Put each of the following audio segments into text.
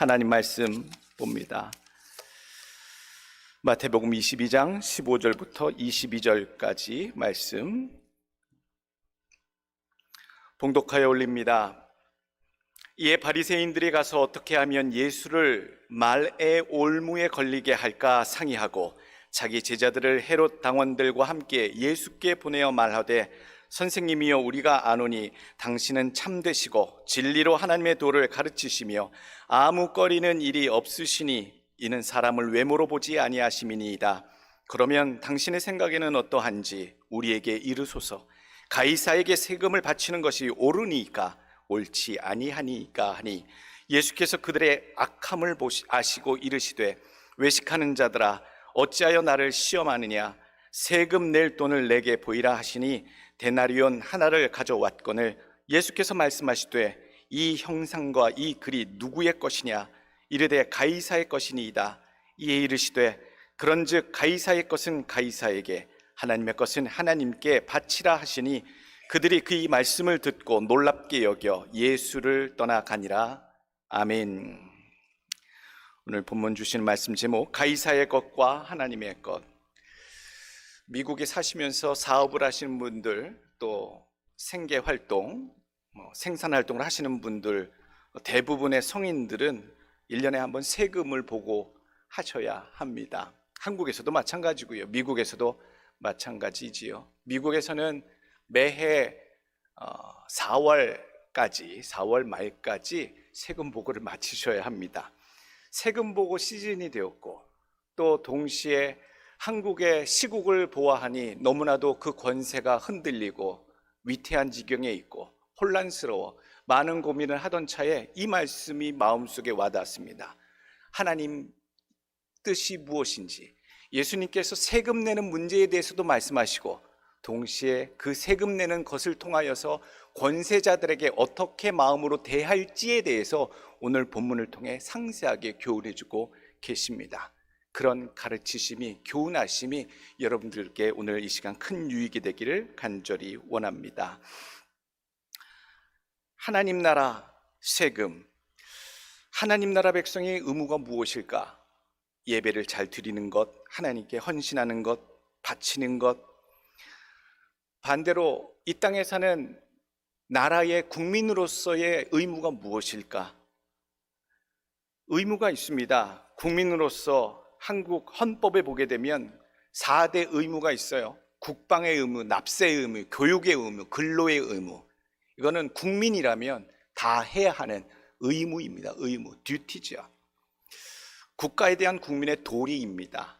하나님 말씀 봅니다. 마태복음 22장 15절부터 22절까지 말씀 봉독하여 올립니다. 이에 바리새인들이 가서 어떻게 하면 예수를 말의 올무에 걸리게 할까 상의하고 자기 제자들을 헤롯 당원들과 함께 예수께 보내어 말하되, 선생님이여, 우리가 아노니 당신은 참되시고 진리로 하나님의 도를 가르치시며 아무 꺼리는 일이 없으시니 이는 사람을 외모로 보지 아니하심이니이다. 그러면 당신의 생각에는 어떠한지 우리에게 이르소서. 가이사에게 세금을 바치는 것이 옳으니까 옳지 아니하니까 하니, 예수께서 그들의 악함을 아시고 이르시되, 외식하는 자들아, 어찌하여 나를 시험하느냐? 세금 낼 돈을 내게 보이라 하시니 데나리온 하나를 가져왔거늘 예수께서 말씀하시되, 이 형상과 이 글이 누구의 것이냐? 이르되 가이사의 것이니이다. 이에 이르시되, 그런즉 가이사의 것은 가이사에게, 하나님의 것은 하나님께 바치라 하시니, 그들이 그 이 말씀을 듣고 놀랍게 여겨 예수를 떠나가니라. 아멘. 오늘 본문 주시는 말씀 제목, 가이사의 것과 하나님의 것. 미국에 사시면서 사업을 하시는 분들, 또 생계활동, 생산활동을 하시는 분들, 대부분의 성인들은 1년에 한 번 세금을 보고 하셔야 합니다. 한국에서도 마찬가지고요, 미국에서도 마찬가지지요. 미국에서는 매해 4월 말까지 세금 보고를 마치셔야 합니다. 세금 보고 시즌이 되었고, 또 동시에 한국의 시국을 보아하니 너무나도 그 권세가 흔들리고 위태한 지경에 있고 혼란스러워 많은 고민을 하던 차에 이 말씀이 마음속에 와닿았습니다. 하나님 뜻이 무엇인지, 예수님께서 세금 내는 문제에 대해서도 말씀하시고, 동시에 그 세금 내는 것을 통하여서 권세자들에게 어떻게 마음으로 대할지에 대해서 오늘 본문을 통해 상세하게 교훈해 주고 계십니다. 그런 가르치심이, 교훈하심이 여러분들께 오늘 이 시간 큰 유익이 되기를 간절히 원합니다. 하나님 나라 세금, 하나님 나라 백성의 의무가 무엇일까? 예배를 잘 드리는 것, 하나님께 헌신하는 것, 바치는 것. 반대로 이 땅에 사는 나라의 국민으로서의 의무가 무엇일까? 의무가 있습니다. 국민으로서 한국 헌법에 보게 되면 4대 의무가 있어요. 국방의 의무, 납세의 의무, 교육의 의무, 근로의 의무. 이거는 국민이라면 다 해야 하는 의무입니다. 의무, 듀티죠. 국가에 대한 국민의 도리입니다.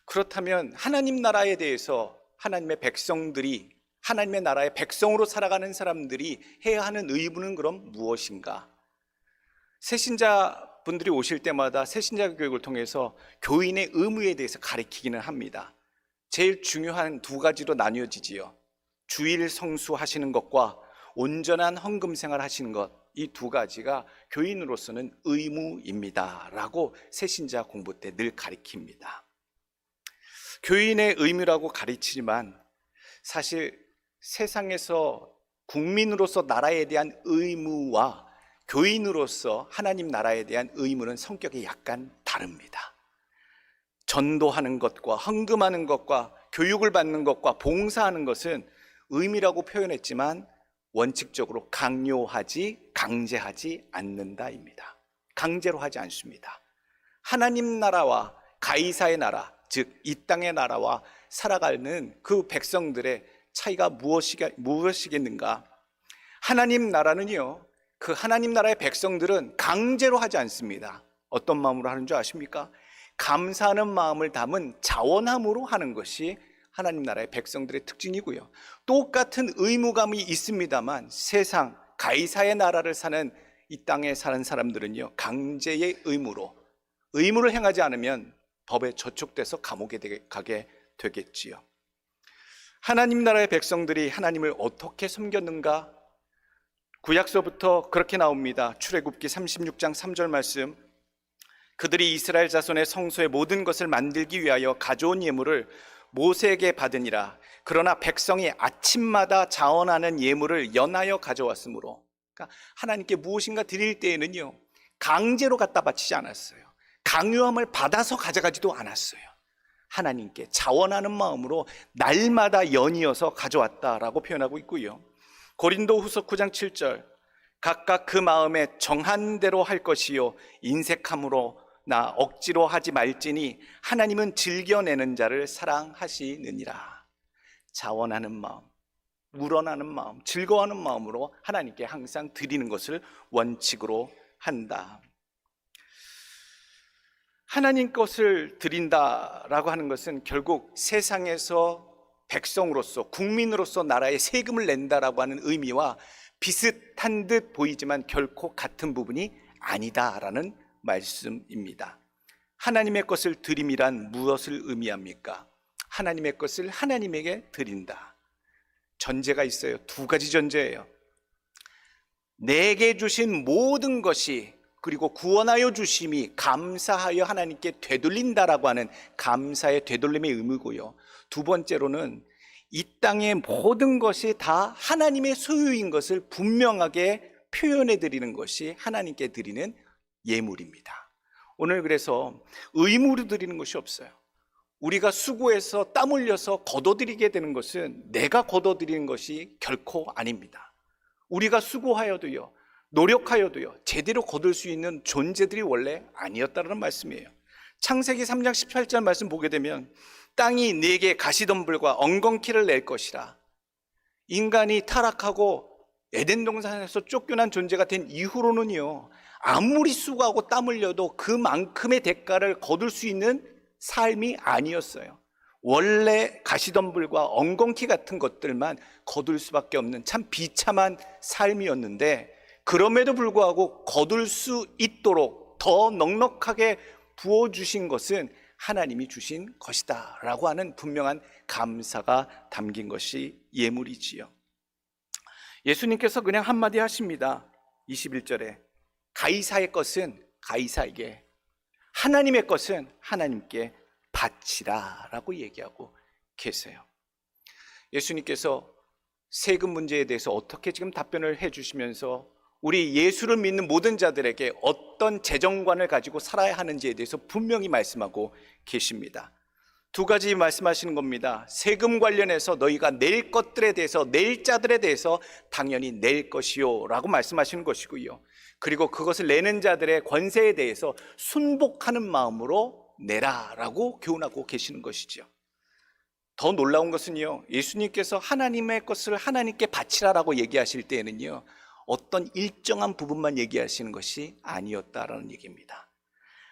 그렇다면 하나님 나라에 대해서 하나님의 백성들이, 하나님의 나라의 백성으로 살아가는 사람들이 해야 하는 의무는 그럼 무엇인가? 새신자분들이 오실 때마다 새신자 교육을 통해서 교인의 의무에 대해서 가르치기는 합니다. 제일 중요한 2가지로 나뉘어지지요. 주일 성수하시는 것과 온전한 헌금 생활 하시는 것, 이 2가지가 교인으로서는 의무입니다 라고 새신자 공부 때 늘 가르칩니다. 교인의 의무라고 가르치지만 사실 세상에서 국민으로서 나라에 대한 의무와 교인으로서 하나님 나라에 대한 의무는 성격이 약간 다릅니다. 전도하는 것과 헌금하는 것과 교육을 받는 것과 봉사하는 것은 의무라고 표현했지만 원칙적으로 강제하지 않는다입니다. 강제로 하지 않습니다. 하나님 나라와 가이사의 나라, 즉 이 땅의 나라와 살아가는 그 백성들의 차이가 무엇이겠는가? 하나님 나라는요, 그 하나님 나라의 백성들은 강제로 하지 않습니다. 어떤 마음으로 하는 줄 아십니까? 감사하는 마음을 담은 자원함으로 하는 것이 하나님 나라의 백성들의 특징이고요. 똑같은 의무감이 있습니다만 세상 가이사의 나라를 사는 이 땅에 사는 사람들은요, 강제의 의무를 행하지 않으면 법에 저촉돼서 감옥에 가게 되겠지요. 하나님 나라의 백성들이 하나님을 어떻게 섬겼는가? 구약서부터 그렇게 나옵니다. 출애굽기 36장 3절 말씀, 그들이 이스라엘 자손의 성소의 모든 것을 만들기 위하여 가져온 예물을 모세에게 받으니라. 그러나 백성이 아침마다 자원하는 예물을 연하여 가져왔으므로, 그러니까 하나님께 무엇인가 드릴 때에는요, 강제로 갖다 바치지 않았어요. 강요함을 받아서 가져가지도 않았어요. 하나님께 자원하는 마음으로 날마다 연이어서 가져왔다라고 표현하고 있고요. 고린도후서 9장 7절, 각각 그 마음에 정한 대로 할 것이요 인색함으로 나 억지로 하지 말지니 하나님은 즐겨내는 자를 사랑하시느니라. 자원하는 마음, 우러나는 마음, 즐거워하는 마음으로 하나님께 항상 드리는 것을 원칙으로 한다. 하나님 것을 드린다라고 하는 것은 결국 세상에서 백성으로서, 국민으로서 나라에 세금을 낸다라고 하는 의미와 비슷한 듯 보이지만 결코 같은 부분이 아니다라는 말씀입니다. 하나님의 것을 드림이란 무엇을 의미합니까? 하나님의 것을 하나님에게 드린다. 전제가 있어요. 두 가지 전제예요. 내게 주신 모든 것이, 그리고 구원하여 주심이 감사하여 하나님께 되돌린다라고 하는 감사의 되돌림의 의미고요. 두 번째로는 이 땅의 모든 것이 다 하나님의 소유인 것을 분명하게 표현해 드리는 것이 하나님께 드리는 예물입니다. 오늘 그래서 의무로 드리는 것이 없어요. 우리가 수고해서 땀 흘려서 거둬들이게 되는 것은 내가 거둬들이는 것이 결코 아닙니다. 우리가 수고하여도요, 노력하여도요, 제대로 거둘 수 있는 존재들이 원래 아니었다는 말씀이에요. 창세기 3장 18절 말씀 보게 되면 땅이 네게 가시덤불과 엉겅퀴를 낼 것이라. 인간이 타락하고 에덴 동산에서 쫓겨난 존재가 된 이후로는요, 아무리 수고하고 땀 흘려도 그만큼의 대가를 거둘 수 있는 삶이 아니었어요. 원래 가시덤불과 엉겅퀴 같은 것들만 거둘 수밖에 없는 참 비참한 삶이었는데, 그럼에도 불구하고 거둘 수 있도록 더 넉넉하게 부어주신 것은 하나님이 주신 것이다 라고 하는 분명한 감사가 담긴 것이 예물이지요. 예수님께서 그냥 한마디 하십니다. 21절에 가이사의 것은 가이사에게, 하나님의 것은 하나님께 바치라 라고 얘기하고 계세요. 예수님께서 세금 문제에 대해서 어떻게 지금 답변을 해주시면서 우리 예수를 믿는 모든 자들에게 어떤 재정관을 가지고 살아야 하는지에 대해서 분명히 말씀하고 계십니다. 두 가지 말씀하시는 겁니다. 세금 관련해서 너희가 낼 것들에 대해서, 낼 자들에 대해서 당연히 낼 것이요 라고 말씀하시는 것이고요. 그리고 그것을 내는 자들의 권세에 대해서 순복하는 마음으로 내라 라고 교훈하고 계시는 것이죠. 더 놀라운 것은요, 예수님께서 하나님의 것을 하나님께 바치라라고 얘기하실 때에는요, 어떤 일정한 부분만 얘기하시는 것이 아니었다라는 얘기입니다.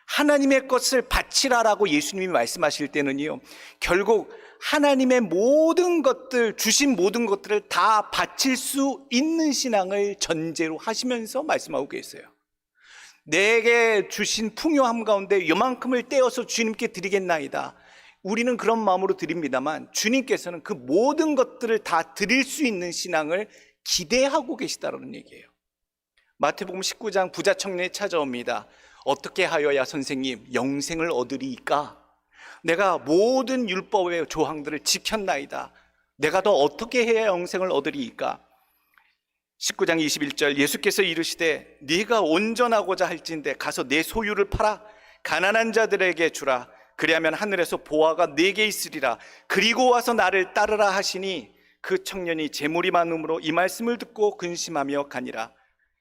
하나님의 것을 바치라라고 예수님이 말씀하실 때는요, 결국 하나님의 모든 것들, 주신 모든 것들을 다 바칠 수 있는 신앙을 전제로 하시면서 말씀하고 계세요. 내게 주신 풍요함 가운데 요만큼을 떼어서 주님께 드리겠나이다. 우리는 그런 마음으로 드립니다만 주님께서는 그 모든 것들을 다 드릴 수 있는 신앙을 기대하고 계시다라는 얘기예요. 마태복음 19장 부자 청년이 찾아옵니다. 어떻게 하여야 선생님 영생을 얻으리이까? 내가 모든 율법의 조항들을 지켰나이다. 내가 더 어떻게 해야 영생을 얻으리이까? 19장 21절 예수께서 이르시되 네가 온전하고자 할진대 가서 내 소유를 팔아 가난한 자들에게 주라. 그리하면 하늘에서 보화가 네게 있으리라. 그리고 와서 나를 따르라 하시니 그 청년이 재물이 많음으로 이 말씀을 듣고 근심하며 가니라.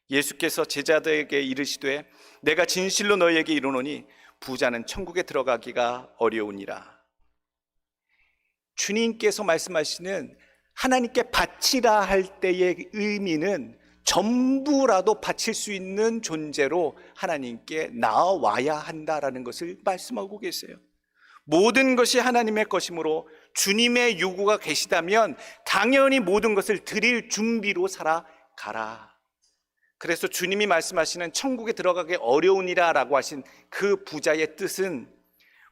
예수께서 제자들에게 이르시되 내가 진실로 너희에게 이르노니 부자는 천국에 들어가기가 어려우니라. 주님께서 말씀하시는 하나님께 바치라 할 때의 의미는 전부라도 바칠 수 있는 존재로 하나님께 나와야 한다라는 것을 말씀하고 계세요. 모든 것이 하나님의 것이므로 주님의 요구가 계시다면 당연히 모든 것을 드릴 준비로 살아가라. 그래서 주님이 말씀하시는 천국에 들어가기 어려우니라 라고 하신 그 부자의 뜻은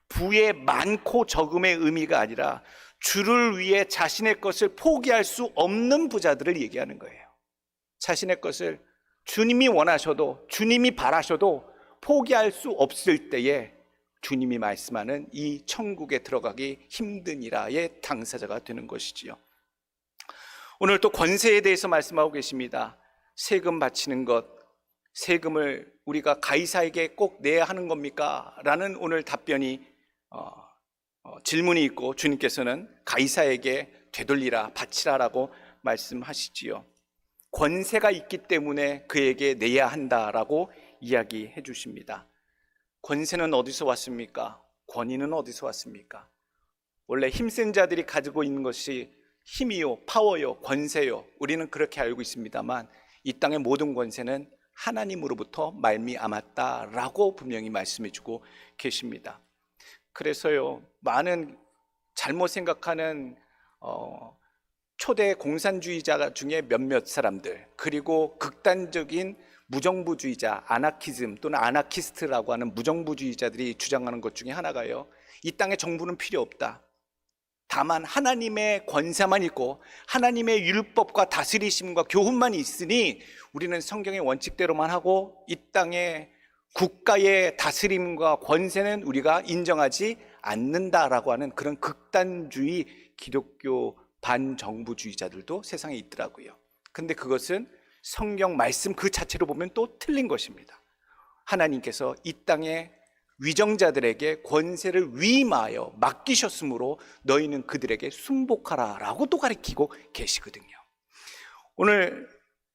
부의 많고 적음의 의미가 아니라 주를 위해 자신의 것을 포기할 수 없는 부자들을 얘기하는 거예요. 자신의 것을 주님이 원하셔도, 주님이 바라셔도 포기할 수 없을 때에 주님이 말씀하는 이 천국에 들어가기 힘드니라의 당사자가 되는 것이지요. 오늘 또 권세에 대해서 말씀하고 계십니다. 세금 바치는 것, 세금을 우리가 가이사에게 꼭 내야 하는 겁니까? 라는 오늘 답변이 질문이 있고, 주님께서는 가이사에게 되돌리라, 바치라라고 말씀하시지요. 권세가 있기 때문에 그에게 내야 한다라고 이야기해 주십니다. 권세는 어디서 왔습니까? 권위는 어디서 왔습니까? 원래 힘센 자들이 가지고 있는 것이 힘이요, 파워요, 권세요. 우리는 그렇게 알고 있습니다만 이 땅의 모든 권세는 하나님으로부터 말미암았다라고 분명히 말씀해 주고 계십니다. 그래서요, 많은 잘못 생각하는 초대 공산주의자 중에 몇몇 사람들, 그리고 극단적인 무정부주의자, 아나키즘 또는 아나키스트라고 하는 무정부주의자들이 주장하는 것 중에 하나가요, 이 땅에 정부는 필요 없다. 다만 하나님의 권세만 있고 하나님의 율법과 다스리심과 교훈만 있으니 우리는 성경의 원칙대로만 하고 이 땅의 국가의 다스림과 권세는 우리가 인정하지 않는다라고 하는 그런 극단주의 기독교 반정부주의자들도 세상에 있더라고요. 근데 그것은 성경 말씀 그 자체로 보면 또 틀린 것입니다. 하나님께서 이 땅의 위정자들에게 권세를 위임하여 맡기셨으므로 너희는 그들에게 순복하라 라고 또 가르치고 계시거든요. 오늘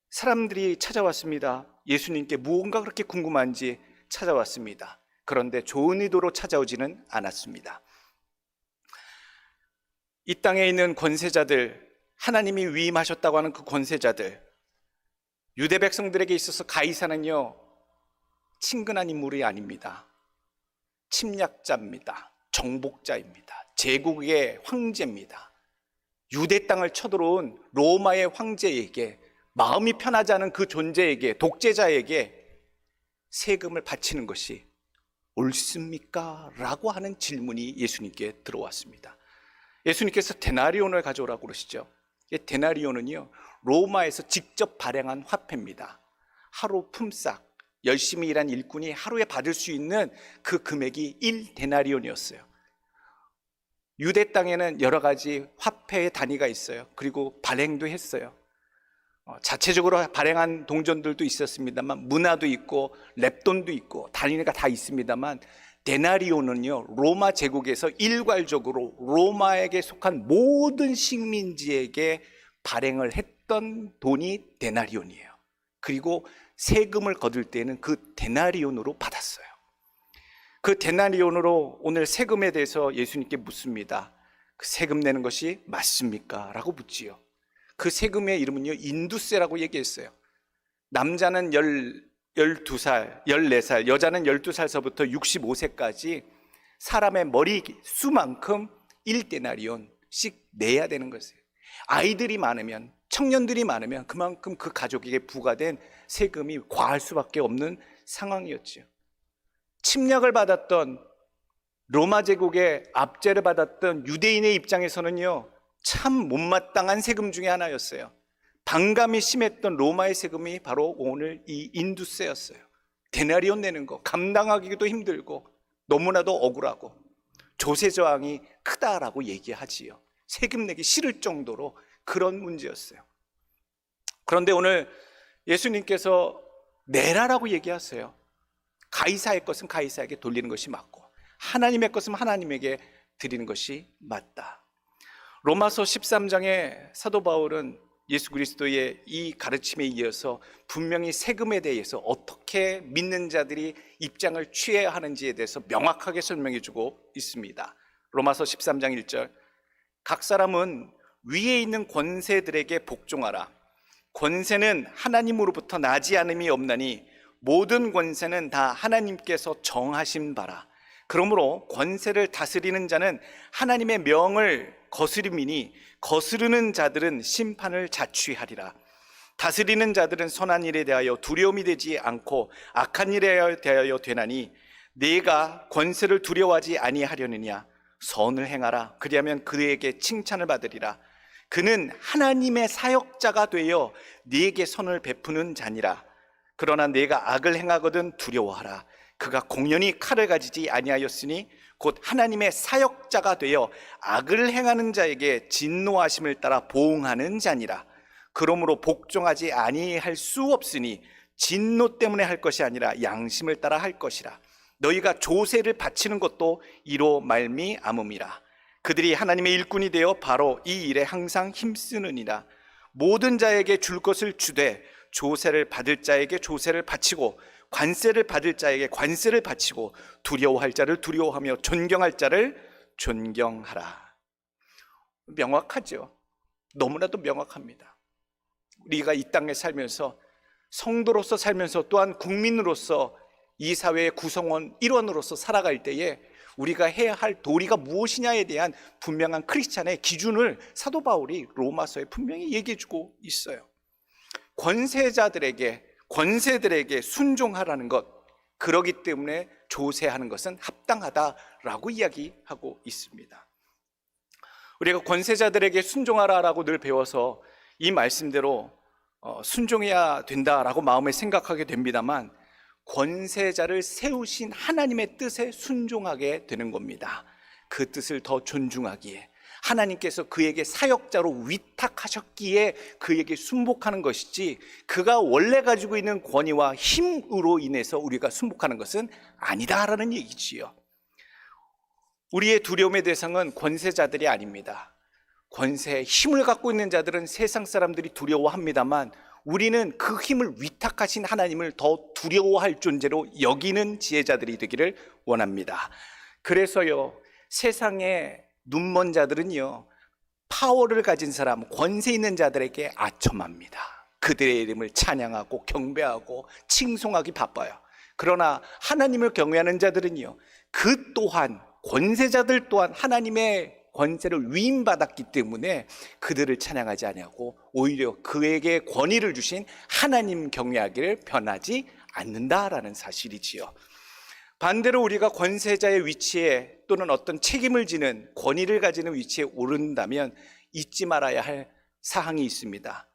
사람들이 찾아왔습니다. 예수님께 무언가 그렇게 궁금한지 찾아왔습니다. 그런데 좋은 의도로 찾아오지는 않았습니다. 이 땅에 있는 권세자들, 하나님이 위임하셨다고 하는 그 권세자들, 유대 백성들에게 있어서 가이사는요, 친근한 인물이 아닙니다. 침략자입니다. 정복자입니다. 제국의 황제입니다. 유대 땅을 쳐들어온 로마의 황제에게, 마음이 편하지 않은 그 존재에게, 독재자에게 세금을 바치는 것이 옳습니까? 라고 하는 질문이 예수님께 들어왔습니다. 예수님께서 데나리온을 가져오라고 그러시죠. 이 데나리온은요, 로마에서 직접 발행한 화폐입니다. 하루 품삯, 열심히 일한 일꾼이 하루에 받을 수 있는 그 금액이 1데나리온이었어요. 유대 땅에는 여러 가지 화폐의 단위가 있어요. 그리고 발행도 했어요. 자체적으로 발행한 동전들도 있었습니다만 문화도 있고 렙돈도 있고 단위가 다 있습니다만, 데나리온은요, 로마 제국에서 일괄적으로 로마에게 속한 모든 식민지에게 발행을 했던 돈이 데나리온이에요. 그리고 세금을 거둘 때는 그 데나리온으로 받았어요. 그 데나리온으로 오늘 세금에 대해서 예수님께 묻습니다. 그 세금 내는 것이 맞습니까? 라고 묻지요. 그 세금의 이름은요, 인두세라고 얘기했어요. 남자는 12살, 14살, 여자는 12살서부터 65세까지 사람의 머리 수만큼 1데나리온씩 내야 되는 것이에요. 아이들이 많으면, 청년들이 많으면 그만큼 그 가족에게 부과된 세금이 과할 수밖에 없는 상황이었죠. 침략을 받았던 로마 제국의 압제를 받았던 유대인의 입장에서는요, 참 못마땅한 세금 중에 하나였어요. 반감이 심했던 로마의 세금이 바로 오늘 이 인두세였어요. 데나리온 내는 거 감당하기도 힘들고 너무나도 억울하고 조세저항이 크다라고 얘기하지요. 세금 내기 싫을 정도로 그런 문제였어요. 그런데 오늘 예수님께서 내라라고 얘기하세요. 가이사의 것은 가이사에게 돌리는 것이 맞고 하나님의 것은 하나님에게 드리는 것이 맞다. 로마서 13장에 사도 바울은 예수 그리스도의 이 가르침에 이어서 분명히 세금에 대해서 어떻게 믿는 자들이 입장을 취해야 하는지에 대해서 명확하게 설명해 주고 있습니다. 로마서 13장 1절, 각 사람은 위에 있는 권세들에게 복종하라. 권세는 하나님으로부터 나지 않음이 없나니 모든 권세는 다 하나님께서 정하신 바라. 그러므로 권세를 다스리는 자는 하나님의 명을 거스름이니 거스르는 자들은 심판을 자취하리라. 다스리는 자들은 선한 일에 대하여 두려움이 되지 않고 악한 일에 대하여 되나니 네가 권세를 두려워하지 아니하려느냐. 선을 행하라. 그리하면 그에게 칭찬을 받으리라. 그는 하나님의 사역자가 되어 네게 선을 베푸는 자니라. 그러나 네가 악을 행하거든 두려워하라. 그가 공연히 칼을 가지지 아니하였으니 곧 하나님의 사역자가 되어 악을 행하는 자에게 진노하심을 따라 보응하는 자니라. 그러므로 복종하지 아니할 수 없으니 진노 때문에 할 것이 아니라 양심을 따라 할 것이라. 너희가 조세를 바치는 것도 이로 말미암음이라. 그들이 하나님의 일꾼이 되어 바로 이 일에 항상 힘쓰느니라. 모든 자에게 줄 것을 주되 조세를 받을 자에게 조세를 바치고 관세를 받을 자에게 관세를 바치고 두려워할 자를 두려워하며 존경할 자를 존경하라. 명확하죠. 너무나도 명확합니다. 우리가 이 땅에 살면서 성도로서 살면서 또한 국민으로서 이 사회의 구성원 일원으로서 살아갈 때에 우리가 해야 할 도리가 무엇이냐에 대한 분명한 크리스찬의 기준을 사도 바울이 로마서에 분명히 얘기해주고 있어요. 권세들에게 순종하라는 것, 그러기 때문에 조세하는 것은 합당하다라고 이야기하고 있습니다. 우리가 권세자들에게 순종하라라고 늘 배워서 이 말씀대로 순종해야 된다라고 마음에 생각하게 됩니다만, 권세자를 세우신 하나님의 뜻에 순종하게 되는 겁니다. 그 뜻을 더 존중하기에, 하나님께서 그에게 사역자로 위탁하셨기에 그에게 순복하는 것이지, 그가 원래 가지고 있는 권위와 힘으로 인해서 우리가 순복하는 것은 아니다라는 얘기지요. 우리의 두려움의 대상은 권세자들이 아닙니다. 권세의 힘을 갖고 있는 자들은 세상 사람들이 두려워합니다만, 우리는 그 힘을 위탁하신 하나님을 더 두려워할 존재로 여기는 지혜자들이 되기를 원합니다. 그래서요, 세상의 눈먼 자들은요, 파워를 가진 사람, 권세 있는 자들에게 아첨합니다. 그들의 이름을 찬양하고 경배하고 칭송하기 바빠요. 그러나 하나님을 경외하는 자들은요, 그 또한, 권세자들 또한 하나님의 권세를 위임받았기 때문에 그들을 찬양하지 아니하고 오히려 그에게 권위를 주신 하나님 경외하기를 변하지 않는다라는 사실이지요. 반대로 우리가 권세자의 위치에 또는 어떤 책임을 지는 권위를 가지는 위치에 오른다면 잊지 말아야 할 사항이 있습니다.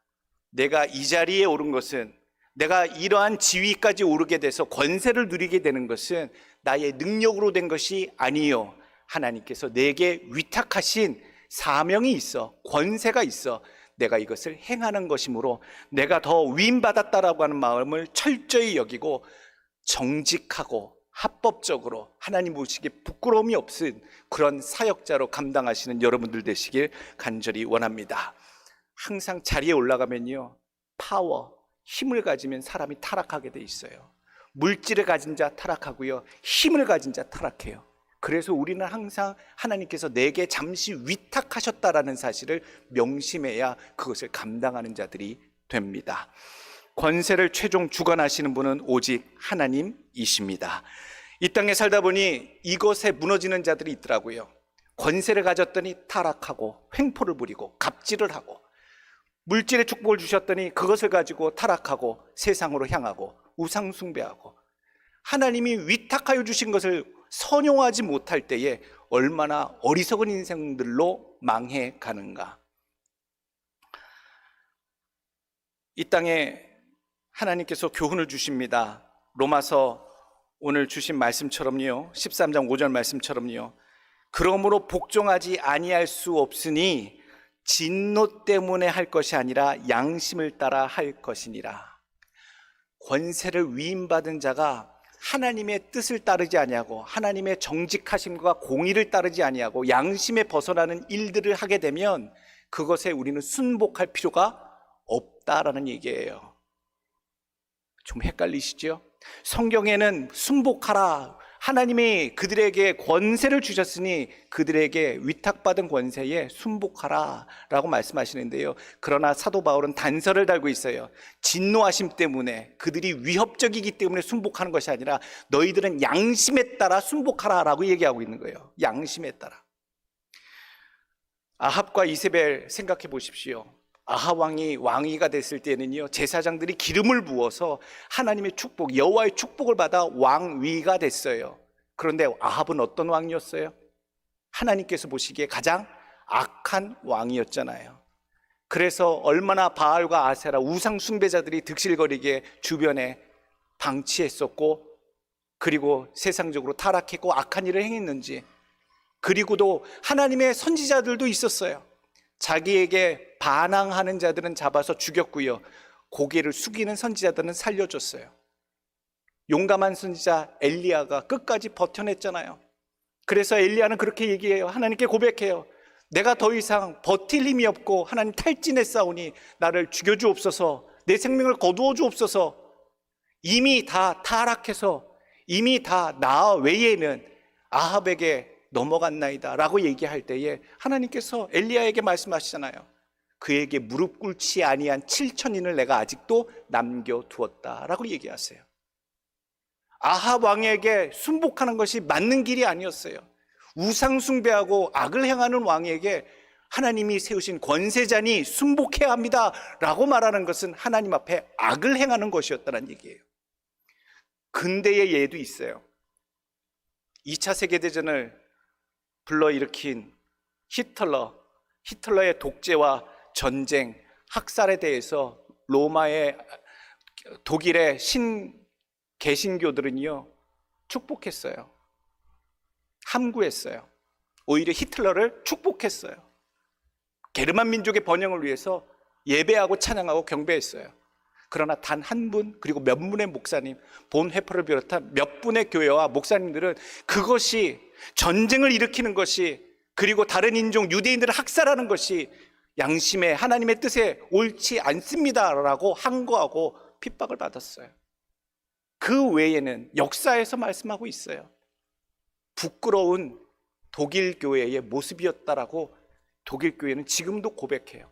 내가 이 자리에 오른 것은, 내가 이러한 지위까지 오르게 돼서 권세를 누리게 되는 것은 나의 능력으로 된 것이 아니요, 하나님께서 내게 위탁하신 사명이 있어, 권세가 있어, 내가 이것을 행하는 것이므로 내가 더 위임받았다라고 하는 마음을 철저히 여기고 정직하고 합법적으로 하나님 보시기에 부끄러움이 없은 그런 사역자로 감당하시는 여러분들 되시길 간절히 원합니다. 항상 자리에 올라가면요, 파워, 힘을 가지면 사람이 타락하게 돼 있어요. 물질을 가진 자 타락하고요, 힘을 가진 자 타락해요. 그래서 우리는 항상 하나님께서 내게 잠시 위탁하셨다라는 사실을 명심해야 그것을 감당하는 자들이 됩니다. 권세를 최종 주관하시는 분은 오직 하나님이십니다. 이 땅에 살다 보니 이것에 무너지는 자들이 있더라고요. 권세를 가졌더니 타락하고 횡포를 부리고 갑질을 하고, 물질의 축복을 주셨더니 그것을 가지고 타락하고 세상으로 향하고 우상 숭배하고, 하나님이 위탁하여 주신 것을 선용하지 못할 때에 얼마나 어리석은 인생들로 망해 가는가. 이 땅에 하나님께서 교훈을 주십니다. 로마서 오늘 주신 말씀처럼요, 13장 5절 말씀처럼요, 그러므로 복종하지 아니할 수 없으니 진노 때문에 할 것이 아니라 양심을 따라 할 것이니라. 권세를 위임받은 자가 하나님의 뜻을 따르지 아니하고 하나님의 정직하심과 공의를 따르지 아니하고 양심에 벗어나는 일들을 하게 되면 그것에 우리는 순복할 필요가 없다라는 얘기예요. 좀 헷갈리시죠? 성경에는 순복하라, 하나님이 그들에게 권세를 주셨으니 그들에게 위탁받은 권세에 순복하라 라고 말씀하시는데요, 그러나 사도 바울은 단서를 달고 있어요. 진노하심 때문에, 그들이 위협적이기 때문에 순복하는 것이 아니라 너희들은 양심에 따라 순복하라 라고 얘기하고 있는 거예요. 양심에 따라. 아합과 이세벨 생각해 보십시오. 아합 왕이 왕위가 됐을 때는요, 제사장들이 기름을 부어서 하나님의 축복, 여호와의 축복을 받아 왕위가 됐어요. 그런데 아합은 어떤 왕이었어요? 하나님께서 보시기에 가장 악한 왕이었잖아요. 그래서 얼마나 바알과 아세라 우상 숭배자들이 득실거리게 주변에 방치했었고, 그리고 세상적으로 타락했고 악한 일을 행했는지. 그리고도 하나님의 선지자들도 있었어요. 자기에게 반항하는 자들은 잡아서 죽였고요, 고개를 숙이는 선지자들은 살려줬어요. 용감한 선지자 엘리야가 끝까지 버텨냈잖아요. 그래서 엘리야는 그렇게 얘기해요. 하나님께 고백해요. 내가 더 이상 버틸 힘이 없고 하나님 탈진했사오니 나를 죽여주옵소서, 내 생명을 거두어 주옵소서. 이미 다 타락해서 이미 다 나 외에는 아합에게 넘어갔나이다 라고 얘기할 때에 하나님께서 엘리야에게 말씀하시잖아요. 그에게 무릎 꿇지 아니한 7천인을 내가 아직도 남겨두었다 라고 얘기하세요. 아합 왕에게 순복하는 것이 맞는 길이 아니었어요. 우상 숭배하고 악을 행하는 왕에게 하나님이 세우신 권세자니 순복해야 합니다 라고 말하는 것은 하나님 앞에 악을 행하는 것이었다는 얘기예요. 근대의 예도 있어요. 2차 세계대전을 불러일으킨 히틀러의 독재와 전쟁, 학살에 대해서 로마의 독일의 개신교들은요 축복했어요. 함구했어요. 오히려 히틀러를 축복했어요. 게르만 민족의 번영을 위해서 예배하고 찬양하고 경배했어요. 그러나 단 한 분, 그리고 몇 분의 목사님, 본회퍼를 비롯한 몇 분의 교회와 목사님들은 그것이 전쟁을 일으키는 것이, 그리고 다른 인종 유대인들을 학살하는 것이 양심의 하나님의 뜻에 옳지 않습니다라고 항거하고 핍박을 받았어요. 그 외에는 역사에서 말씀하고 있어요. 부끄러운 독일 교회의 모습이었다라고 독일 교회는 지금도 고백해요.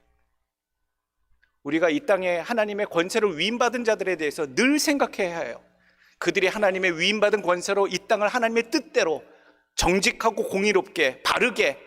우리가 이 땅에 하나님의 권세를 위임받은 자들에 대해서 늘 생각해야 해요. 그들이 하나님의 위임받은 권세로 이 땅을 하나님의 뜻대로 정직하고 공의롭게 바르게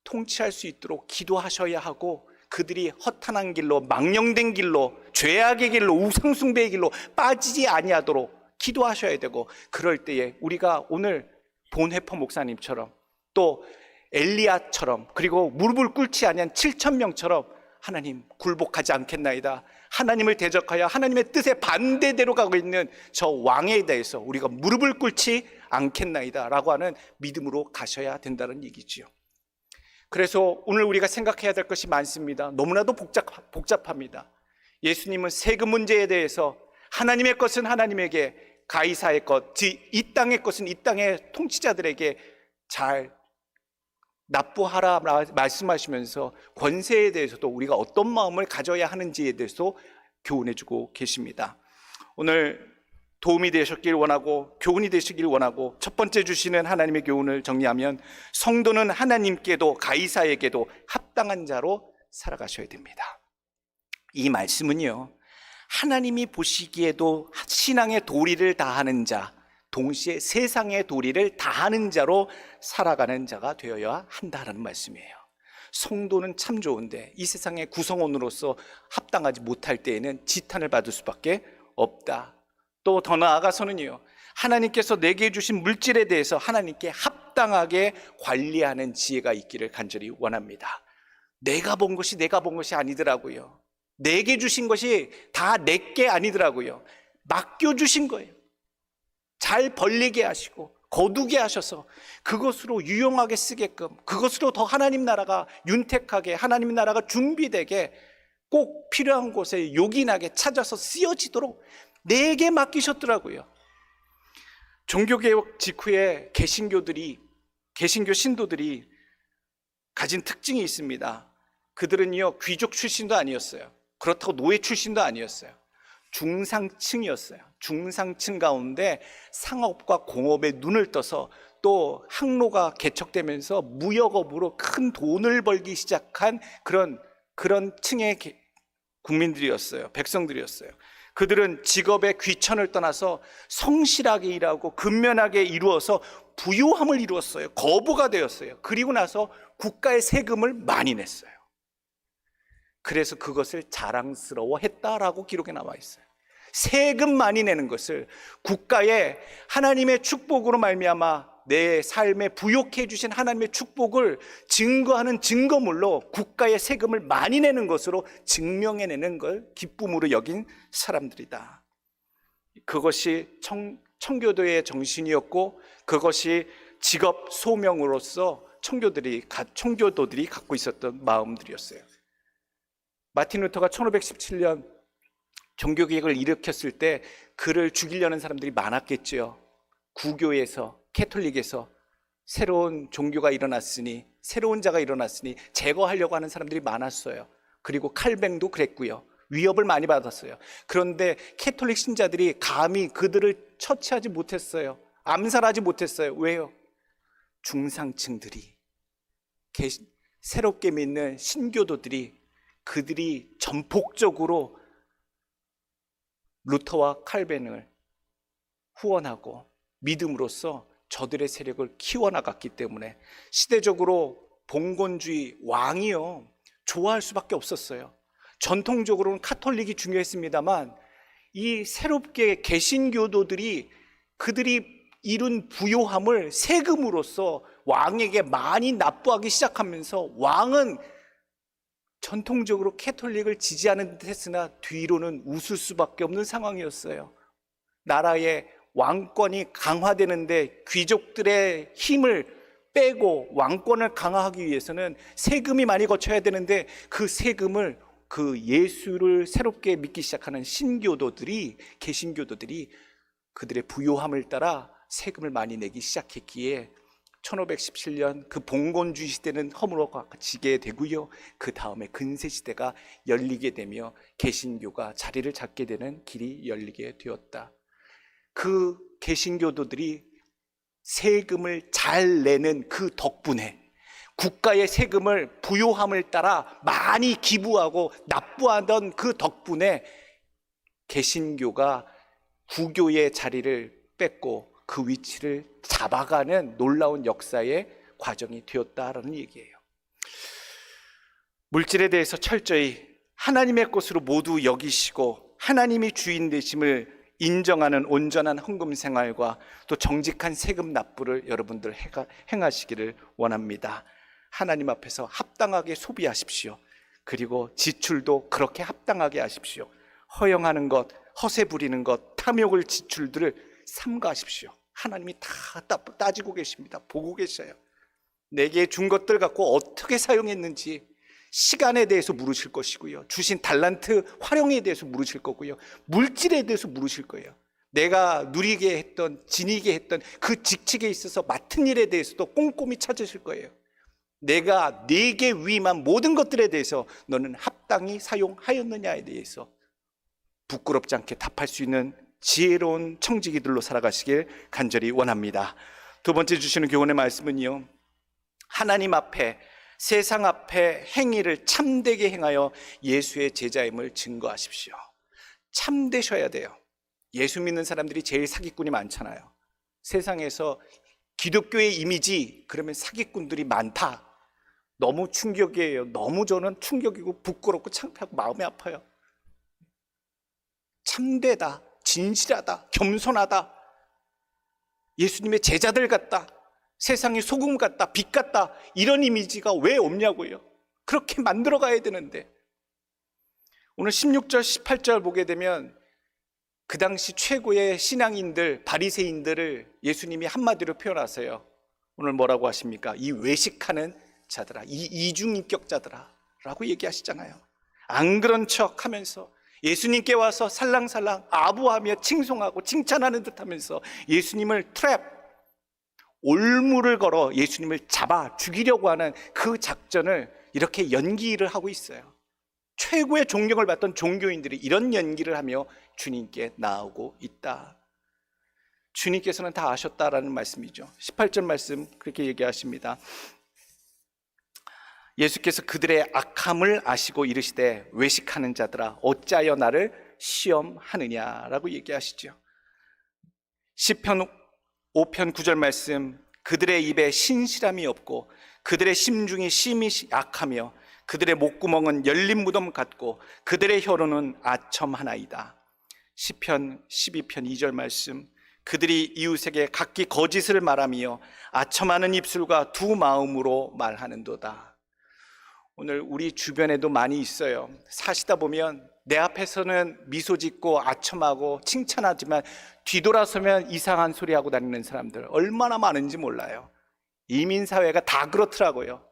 통치할 수 있도록 기도하셔야 하고, 그들이 허탄한 길로, 망령된 길로, 죄악의 길로, 우상숭배의 길로 빠지지 아니하도록 기도하셔야 되고, 그럴 때에 우리가 오늘 본회퍼 목사님처럼 또 엘리야처럼, 그리고 무릎을 꿇지 아니한 7,000명처럼 하나님 굴복하지 않겠나이다, 하나님을 대적하여 하나님의 뜻에 반대대로 가고 있는 저 왕에 대해서 우리가 무릎을 꿇지 않겠나이다 라고 하는 믿음으로 가셔야 된다는 얘기지요. 그래서 오늘 우리가 생각해야 될 것이 많습니다. 너무나도 복잡합니다. 예수님은 세금 문제에 대해서 하나님의 것은 하나님에게, 가이사의 것, 즉 이 땅의 것은 이 땅의 통치자들에게 잘 납부하라 말씀하시면서 권세에 대해서도 우리가 어떤 마음을 가져야 하는지에 대해서 교훈해 주고 계십니다. 오늘 도움이 되셨길 원하고 교훈이 되시길 원하고, 첫 번째 주시는 하나님의 교훈을 정리하면, 성도는 하나님께도 가이사에게도 합당한 자로 살아가셔야 됩니다. 이 말씀은요, 하나님이 보시기에도 신앙의 도리를 다하는 자, 동시에 세상의 도리를 다하는 자로 살아가는 자가 되어야 한다는 말씀이에요. 성도는 참 좋은데 이 세상의 구성원으로서 합당하지 못할 때에는 지탄을 받을 수밖에 없다. 또 더 나아가서는요, 하나님께서 내게 주신 물질에 대해서 하나님께 합당하게 관리하는 지혜가 있기를 간절히 원합니다. 내가 본 것이 아니더라고요. 내게 주신 것이 다 내게 아니더라고요. 맡겨주신 거예요. 잘 벌리게 하시고 거두게 하셔서 그것으로 유용하게 쓰게끔, 그것으로 더 하나님 나라가 윤택하게, 하나님 나라가 준비되게 꼭 필요한 곳에 요긴하게 찾아서 쓰여지도록 내게 맡기셨더라고요. 종교개혁 직후에 개신교 신도들이 가진 특징이 있습니다. 그들은요, 귀족 출신도 아니었어요. 그렇다고 노예 출신도 아니었어요. 중상층이었어요. 중상층 가운데 상업과 공업에 눈을 떠서 또 항로가 개척되면서 무역업으로 큰 돈을 벌기 시작한 그런 층의 국민들이었어요. 백성들이었어요. 그들은 직업의 귀천을 떠나서 성실하게 일하고 근면하게 이루어서 부유함을 이루었어요. 거부가 되었어요. 그리고 나서 국가의 세금을 많이 냈어요. 그래서 그것을 자랑스러워했다라고 기록에 나와 있어요. 세금 많이 내는 것을 국가의 하나님의 축복으로 말미암아 내 삶에 부욕해 주신 하나님의 축복을 증거하는 증거물로 국가의 세금을 많이 내는 것으로 증명해내는 걸 기쁨으로 여긴 사람들이다. 그것이 청교도의 정신이었고, 그것이 직업 소명으로서 청교도들이 갖고 있었던 마음들이었어요. 마틴 루터가 1517년 종교개혁을 일으켰을 때 그를 죽이려는 사람들이 많았겠죠. 구교에서, 캐톨릭에서 새로운 종교가 일어났으니, 새로운 자가 일어났으니 제거하려고 하는 사람들이 많았어요. 그리고 칼뱅도 그랬고요. 위협을 많이 받았어요. 그런데 캐톨릭 신자들이 감히 그들을 처치하지 못했어요. 암살하지 못했어요. 왜요? 중상층들이, 새롭게 믿는 신교도들이, 그들이 전폭적으로 루터와 칼뱅을 후원하고 믿음으로써 저들의 세력을 키워나갔기 때문에 시대적으로 봉건주의 왕이요 좋아할 수밖에 없었어요. 전통적으로는 카톨릭이 중요했습니다만 이 새롭게 개신교도들이 그들이 이룬 부요함을 세금으로써 왕에게 많이 납부하기 시작하면서 왕은 전통적으로 캐톨릭을 지지하는 듯 했으나 뒤로는 웃을 수밖에 없는 상황이었어요. 나라의 왕권이 강화되는데 귀족들의 힘을 빼고 왕권을 강화하기 위해서는 세금이 많이 거쳐야 되는데 그 세금을 그 예수를 새롭게 믿기 시작하는 신교도들이, 개신교도들이 그들의 부요함을 따라 세금을 많이 내기 시작했기에 1517년 그 봉건주의 시대는 허물어지게 되고요. 그 다음에 근세시대가 열리게 되며 개신교가 자리를 잡게 되는 길이 열리게 되었다. 그 개신교도들이 세금을 잘 내는 그 덕분에 국가의 세금을 부요함을 따라 많이 기부하고 납부하던 그 덕분에 개신교가 구교의 자리를 뺏고 그 위치를 잡아가는 놀라운 역사의 과정이 되었다라는 얘기예요. 물질에 대해서 철저히 하나님의 것으로 모두 여기시고 하나님이 주인 되심을 인정하는 온전한 헌금 생활과 또 정직한 세금 납부를 여러분들 행하시기를 원합니다. 하나님 앞에서 합당하게 소비하십시오. 그리고 지출도 그렇게 합당하게 하십시오. 허영하는 것, 허세 부리는 것, 탐욕을 지출들을 삼가하십시오. 하나님이 다 따지고 계십니다. 보고 계셔요. 내게 준 것들 갖고 어떻게 사용했는지 시간에 대해서 물으실 것이고요. 주신 달란트 활용에 대해서 물으실 거고요. 물질에 대해서 물으실 거예요. 내가 누리게 했던, 지니게 했던 그 직책에 있어서 맡은 일에 대해서도 꼼꼼히 찾으실 거예요. 내가 내게 위임한 모든 것들에 대해서 너는 합당히 사용하였느냐에 대해서 부끄럽지 않게 답할 수 있는 지혜로운 청지기들로 살아가시길 간절히 원합니다. 두 번째 주시는 교훈의 말씀은요, 하나님 앞에, 세상 앞에 행위를 참되게 행하여 예수의 제자임을 증거하십시오. 참되셔야 돼요. 예수 믿는 사람들이 제일 사기꾼이 많잖아요. 세상에서 기독교의 이미지 그러면 사기꾼들이 많다. 너무 충격이에요. 너무 저는 충격이고 부끄럽고 창피하고 마음이 아파요. 참되다, 진실하다, 겸손하다, 예수님의 제자들 같다, 세상의 소금 같다, 빛 같다, 이런 이미지가 왜 없냐고요. 그렇게 만들어 가야 되는데. 오늘 16절 18절 보게 되면 그 당시 최고의 신앙인들, 바리새인들을 예수님이 한마디로 표현하세요. 오늘 뭐라고 하십니까? 이 외식하는 자들아, 이 이중인격자들아 라고 얘기하시잖아요. 안 그런 척 하면서 예수님께 와서 살랑살랑 아부하며 칭송하고 칭찬하는 듯 하면서 예수님을 올무를 걸어 예수님을 잡아 죽이려고 하는 그 작전을 이렇게 연기를 하고 있어요. 최고의 존경을 받던 종교인들이 이런 연기를 하며 주님께 나오고 있다. 주님께서는 다 아셨다라는 말씀이죠. 18절 말씀 그렇게 얘기하십니다. 예수께서 그들의 악함을 아시고 이르시되 외식하는 자들아 어찌하여 나를 시험하느냐라고 얘기하시죠. 시편 5편 9절 말씀, 그들의 입에 신실함이 없고 그들의 심중이 심히 약하며 그들의 목구멍은 열린 무덤 같고 그들의 혀로는 아첨하나이다. 시편 12편 2절 말씀, 그들이 이웃에게 각기 거짓을 말하며 아첨하는 입술과 두 마음으로 말하는도다. 오늘 우리 주변에도 많이 있어요. 사시다 보면 내 앞에서는 미소 짓고 아첨하고 칭찬하지만 뒤돌아서면 이상한 소리 하고 다니는 사람들 얼마나 많은지 몰라요. 이민사회가 다 그렇더라고요.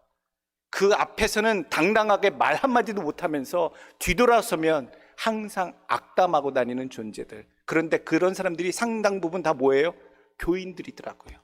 그 앞에서는 당당하게 말 한마디도 못하면서 뒤돌아서면 항상 악담하고 다니는 존재들. 그런데 그런 사람들이 상당 부분 다 뭐예요? 교인들이더라고요.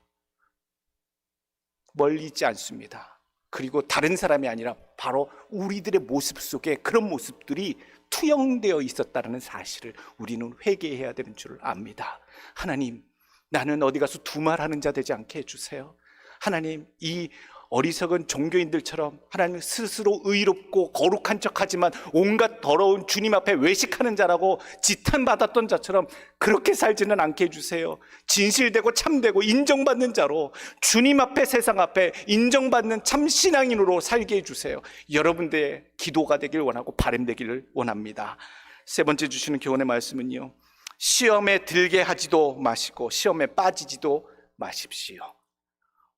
멀리 있지 않습니다. 그리고 다른 사람이 아니라 바로 우리들의 모습 속에 그런 모습들이 투영되어 있었다는 사실을 우리는 회개해야 되는 줄 압니다. 하나님, 나는 어디 가서 두말하는 자 되지 않게 해주세요. 하나님, 이 어리석은 종교인들처럼 하나님 스스로 의롭고 거룩한 척하지만 온갖 더러운 주님 앞에 외식하는 자라고 지탄받았던 자처럼 그렇게 살지는 않게 해주세요. 진실되고 참되고 인정받는 자로 주님 앞에 세상 앞에 인정받는 참 신앙인으로 살게 해주세요. 여러분들의 기도가 되길 원하고 바람되기를 원합니다. 세 번째 주시는 교훈의 말씀은요, 시험에 들게 하지도 마시고 시험에 빠지지도 마십시오.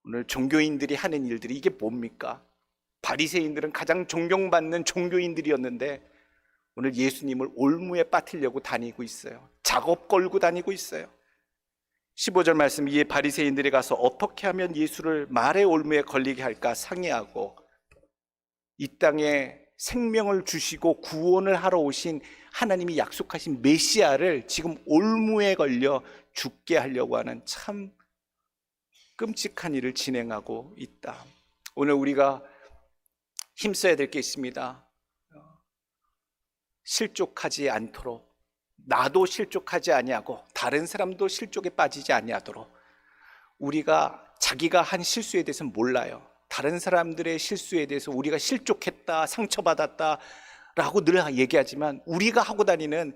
오늘 종교인들이 하는 일들이 이게 뭡니까? 바리새인들은 가장 존경받는 종교인들이었는데 오늘 예수님을 올무에 빠뜨리려고 다니고 있어요. 작업 걸고 다니고 있어요. 15절 말씀, 이에 바리새인들이 가서 어떻게 하면 예수를 말의 올무에 걸리게 할까 상의하고, 이 땅에 생명을 주시고 구원을 하러 오신 하나님이 약속하신 메시아를 지금 올무에 걸려 죽게 하려고 하는 참 끔찍한 일을 진행하고 있다. 오늘 우리가 힘써야 될 게 있습니다. 실족하지 않도록, 나도 실족하지 아니하고 다른 사람도 실족에 빠지지 아니하도록, 우리가 자기가 한 실수에 대해서 몰라요. 다른 사람들의 실수에 대해서 우리가 실족했다, 상처받았다 라고 늘 얘기하지만 우리가 하고 다니는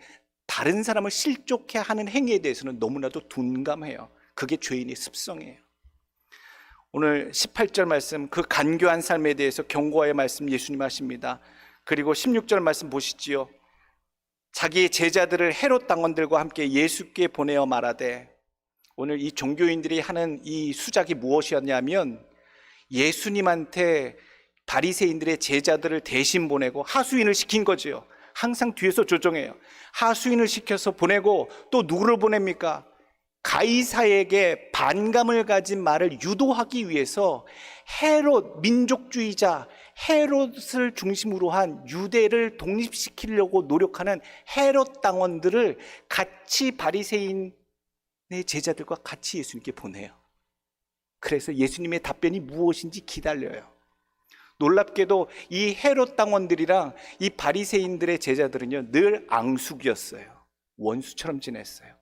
다른 사람을 실족해 하는 행위에 대해서는 너무나도 둔감해요. 그게 죄인의 습성이에요. 오늘 18절 말씀, 그 간교한 삶에 대해서 경고의 말씀 예수님 하십니다. 그리고 16절 말씀 보시지요. 자기의 제자들을 헤롯 당원들과 함께 예수께 보내어 말하되, 오늘 이 종교인들이 하는 이 수작이 무엇이었냐면 예수님한테 바리새인들의 제자들을 대신 보내고 하수인을 시킨 거지요. 항상 뒤에서 조종해요. 하수인을 시켜서 보내고 또 누구를 보냅니까? 가이사에게 반감을 가진 말을 유도하기 위해서 헤롯, 민족주의자 헤롯을 중심으로 한 유대를 독립시키려고 노력하는 헤롯 당원들을 같이 바리새인의 제자들과 같이 예수님께 보내요. 그래서 예수님의 답변이 무엇인지 기다려요. 놀랍게도 이 헤롯 당원들이랑 이 바리새인들의 제자들은요, 늘 앙숙이었어요. 원수처럼 지냈어요.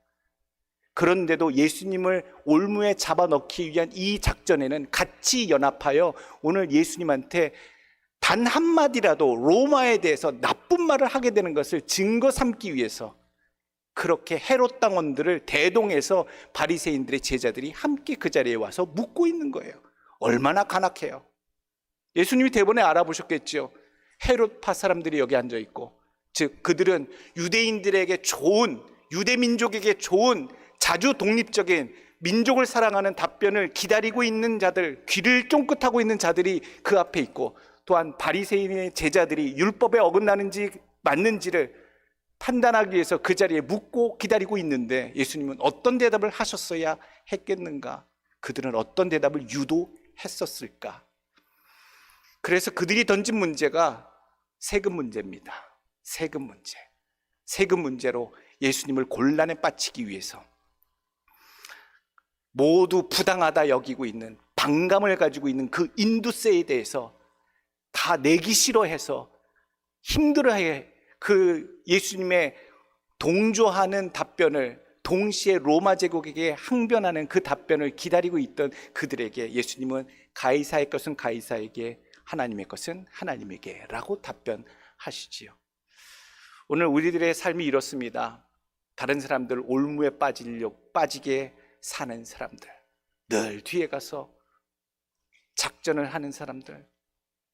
그런데도 예수님을 올무에 잡아넣기 위한 이 작전에는 같이 연합하여 오늘 예수님한테 단 한마디라도 로마에 대해서 나쁜 말을 하게 되는 것을 증거 삼기 위해서 그렇게 헤롯 당원들을 대동해서 바리새인들의 제자들이 함께 그 자리에 와서 묻고 있는 거예요. 얼마나 간악해요. 예수님이 대번에 알아보셨겠죠. 헤롯파 사람들이 여기 앉아 있고, 즉 그들은 유대인들에게 좋은, 유대 민족에게 좋은 자주 독립적인 민족을 사랑하는 답변을 기다리고 있는 자들, 귀를 쫑긋하고 있는 자들이 그 앞에 있고, 또한 바리새인의 제자들이 율법에 어긋나는지 맞는지를 판단하기 위해서 그 자리에 묻고 기다리고 있는데 예수님은 어떤 대답을 하셨어야 했겠는가? 그들은 어떤 대답을 유도했었을까? 그래서 그들이 던진 문제가 세금 문제입니다. 세금 문제. 세금 문제로 예수님을 곤란에 빠뜨리기 위해서 모두 부당하다 여기고 있는, 반감을 가지고 있는 그 인두세에 대해서 다 내기 싫어해서 힘들어해 그 예수님의 동조하는 답변을, 동시에 로마 제국에게 항변하는 그 답변을 기다리고 있던 그들에게 예수님은 가이사의 것은 가이사에게, 하나님의 것은 하나님에게 라고 답변하시지요. 오늘 우리들의 삶이 이렇습니다. 다른 사람들 올무에 빠지게 사는 사람들, 늘 뒤에 가서 작전을 하는 사람들,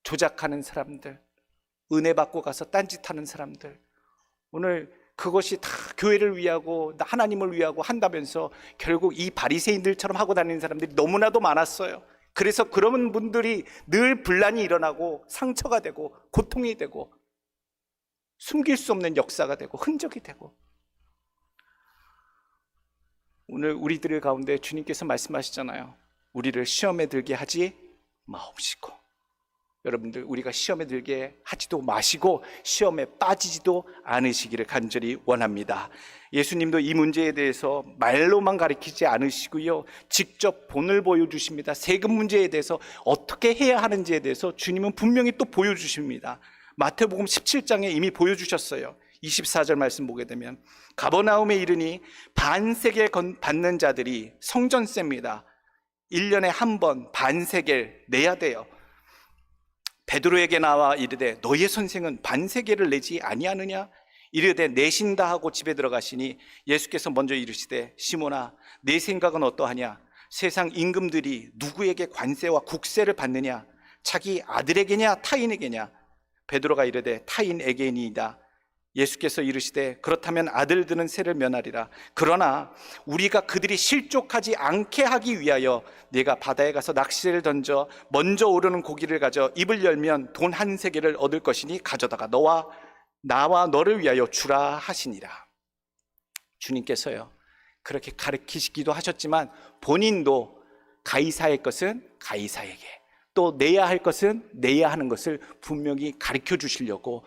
조작하는 사람들, 은혜 받고 가서 딴짓하는 사람들, 오늘 그것이 다 교회를 위하고 하나님을 위하고 한다면서 결국 이 바리새인들처럼 하고 다니는 사람들이 너무나도 많았어요. 그래서 그런 분들이 늘 분란이 일어나고 상처가 되고 고통이 되고 숨길 수 없는 역사가 되고 흔적이 되고, 오늘 우리들 가운데 주님께서 말씀하시잖아요. 우리를 시험에 들게 하지 마옵시고. 여러분들 우리가 시험에 들게 하지도 마시고 시험에 빠지지도 않으시기를 간절히 원합니다. 예수님도 이 문제에 대해서 말로만 가르치지 않으시고요, 직접 본을 보여주십니다. 세금 문제에 대해서 어떻게 해야 하는지에 대해서 주님은 분명히 또 보여주십니다. 마태복음 17장에 이미 보여주셨어요. 24절 말씀 보게 되면 가버나움에 이르니 반세겔 받는 자들이 성전세입니다. 1년에 한 번 반세겔 내야 돼요. 베드로에게 나와 이르되 너의 선생은 반세겔을 내지 아니하느냐? 이르되 내신다 하고 집에 들어가시니 예수께서 먼저 이르시되 시몬아 내 생각은 어떠하냐? 세상 임금들이 누구에게 관세와 국세를 받느냐? 자기 아들에게냐 타인에게냐? 베드로가 이르되 타인에게니이다. 예수께서 이르시되 그렇다면 아들들은 세를 면하리라. 그러나 우리가 그들이 실족하지 않게 하기 위하여 네가 바다에 가서 낚시를 던져 먼저 오르는 고기를 가져 입을 열면 돈 한 세겔을 얻을 것이니 가져다가 나와 너를 위하여 주라 하시니라. 주님께서요 그렇게 가르치시기도 하셨지만 본인도 가이사의 것은 가이사에게, 또 내야 할 것은 내야 하는 것을 분명히 가르쳐 주시려고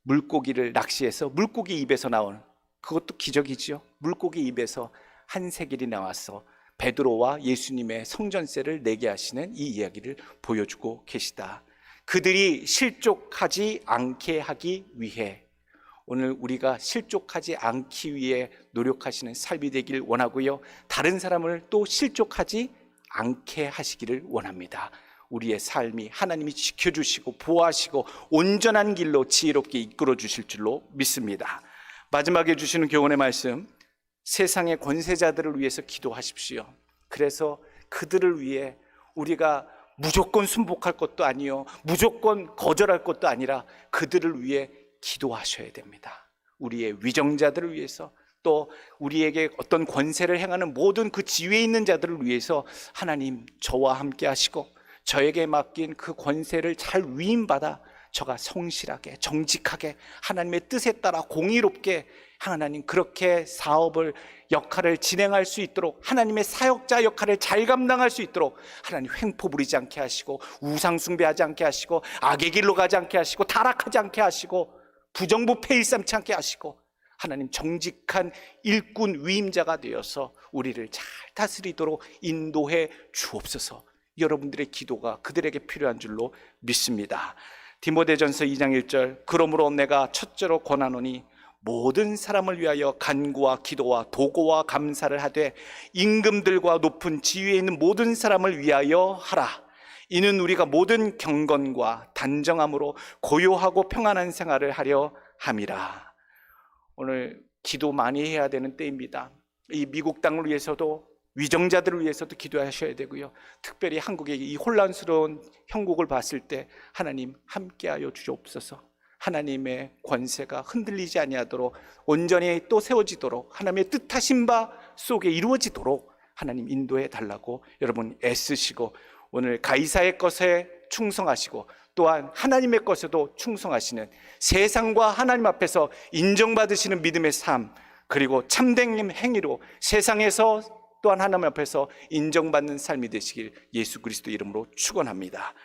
물고기를 낚시해서 물고기 입에서 나온, 그것도 기적이지요. 물고기 입에서 한 세겔이 나와서 베드로와 예수님의 성전세를 내게 하시는 이 이야기를 보여주고 계시다. 그들이 실족하지 않게 하기 위해 오늘 우리가 실족하지 않기 위해 노력하시는 삶이 되길 원하고요, 다른 사람을 또 실족하지 않게 하시기를 원합니다. 우리의 삶이 하나님이 지켜주시고 보호하시고 온전한 길로 지혜롭게 이끌어 주실 줄로 믿습니다. 마지막에 주시는 교훈의 말씀, 세상의 권세자들을 위해서 기도하십시오. 그래서 그들을 위해 우리가 무조건 순복할 것도 아니요, 무조건 거절할 것도 아니라 그들을 위해 기도하셔야 됩니다. 우리의 위정자들을 위해서, 또 우리에게 어떤 권세를 행하는 모든 그 지위에 있는 자들을 위해서 하나님 저와 함께 하시고 저에게 맡긴 그 권세를 잘 위임받아 저가 성실하게 정직하게 하나님의 뜻에 따라 공의롭게 하나님 그렇게 사업을 역할을 진행할 수 있도록, 하나님의 사역자 역할을 잘 감당할 수 있도록 하나님 횡포 부리지 않게 하시고 우상 숭배하지 않게 하시고 악의 길로 가지 않게 하시고 타락하지 않게 하시고 부정부패 일삼지 않게 하시고 하나님 정직한 일꾼 위임자가 되어서 우리를 잘 다스리도록 인도해 주옵소서. 여러분들의 기도가 그들에게 필요한 줄로 믿습니다. 디모데전서 2장 1절 그러므로 내가 첫째로 권하노니 모든 사람을 위하여 간구와 기도와 도고와 감사를 하되 임금들과 높은 지위에 있는 모든 사람을 위하여 하라. 이는 우리가 모든 경건과 단정함으로 고요하고 평안한 생활을 하려 함이라. 오늘 기도 많이 해야 되는 때입니다. 이 미국 땅을 위해서도 위정자들을 위해서도 기도하셔야 되고요, 특별히 한국의 이 혼란스러운 형국을 봤을 때 하나님 함께하여 주옵소서. 하나님의 권세가 흔들리지 아니하도록 온전히 또 세워지도록 하나님의 뜻하신 바 속에 이루어지도록 하나님 인도해 달라고 여러분 애쓰시고, 오늘 가이사의 것에 충성하시고 또한 하나님의 것에도 충성하시는, 세상과 하나님 앞에서 인정받으시는 믿음의 삶, 그리고 참된 행위로 세상에서 또한 하나님 앞에서 인정받는 삶이 되시길 예수 그리스도 이름으로 축원합니다.